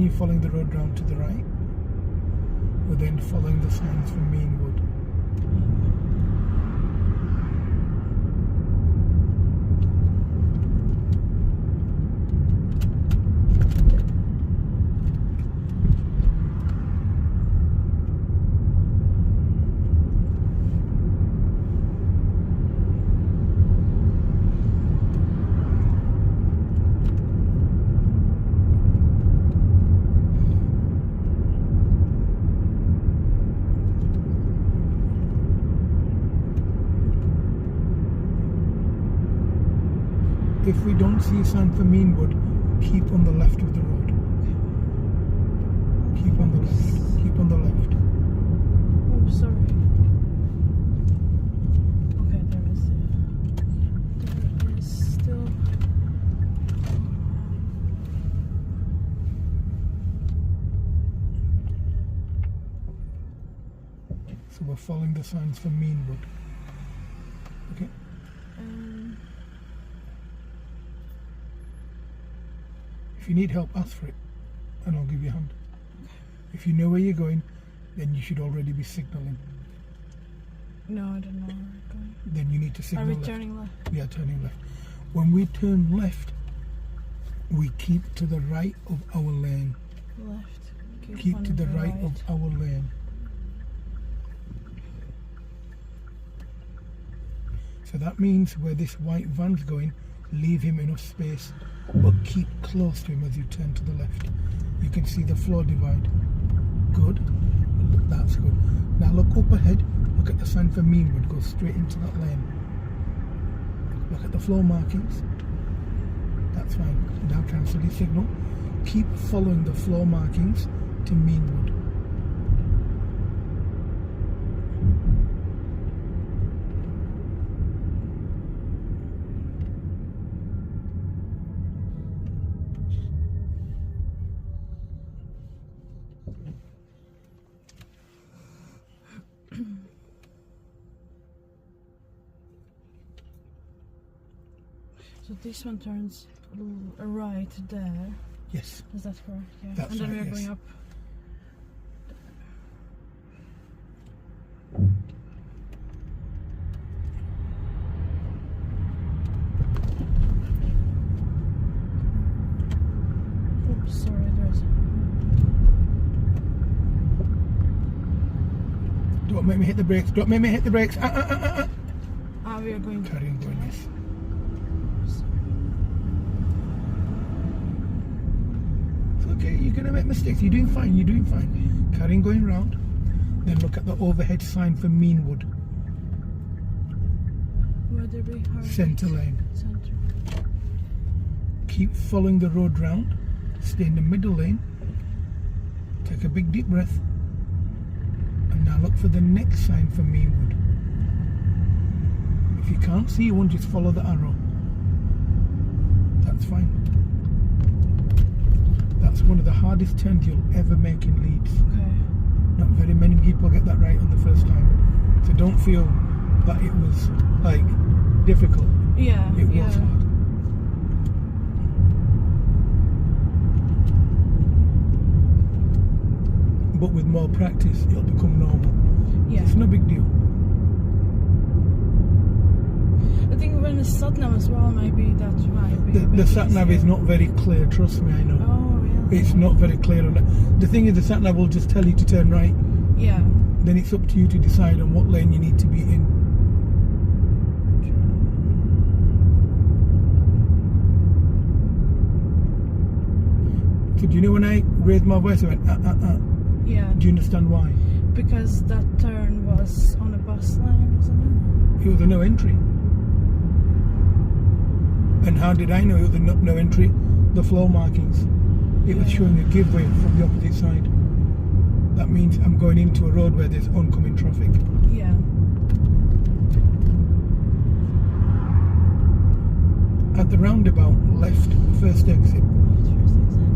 continue following the road round to the right. We're then following the signs for Meanwood. If we don't see a sign for Meanwood, keep on the left of the road. Keep on the left. Keep on the left. Oh, sorry. Okay, there is still. So we're following the signs for Meanwood. Okay. If you need help, ask for it, and I'll give you a hand. If you know where you're going, then you should already be signalling. No, I don't know where we're going. Then you need to signal Are we left. turning left? We are turning left. When we turn left, we keep to the right of our lane. Left. Keep to the right of our lane. So that means where this white van's going, leave him enough space, but keep close to him as you turn to the left. You can see the floor divide. Good. That's good. Now look up ahead. Look at the sign for Meanwood. Go straight into that lane. Look at the floor markings. That's fine. Now cancel your signal. Keep following the floor markings to Meanwood. So this one turns a right there. Yes. Is that correct? Yeah. That's and then right, we're yes. going up. Oops, sorry, there's. Don't make me hit the brakes. Don't make me hit the brakes. We are going. Carry on going, yes. Okay, you're going to make mistakes. You're doing fine. You're doing fine. Carry on going round. Then look at the overhead sign for Meanwood. Where there be Centre lane. Centre. Keep following the road round. Stay in the middle lane. Take a big deep breath. And now look for the next sign for Meanwood. If you can't see one, just follow the arrow. That's fine. That's one of the hardest turns you'll ever make in Leeds. Okay. Not very many people get that right on the first time. So don't feel that it was like difficult. Yeah. It was hard. But with more practice, it'll become normal. Yeah. It's no big deal. I think when the sat-nav as well, maybe that might be. The sat-nav is not very clear, trust me, I know. Oh, really? It's not very clear on that. The thing is, the sat-nav will just tell you to turn right. Yeah. Then it's up to you to decide on what lane you need to be in. So do you know when I raised my voice, I went, Yeah. Do you understand why? Because that turn was on a bus line, wasn't It was a no entry. And how did I know it was a no entry? The floor markings. It was showing a give way from the opposite side. That means I'm going into a road where there's oncoming traffic. it? Yeah. At the roundabout, left, first exit. First exit.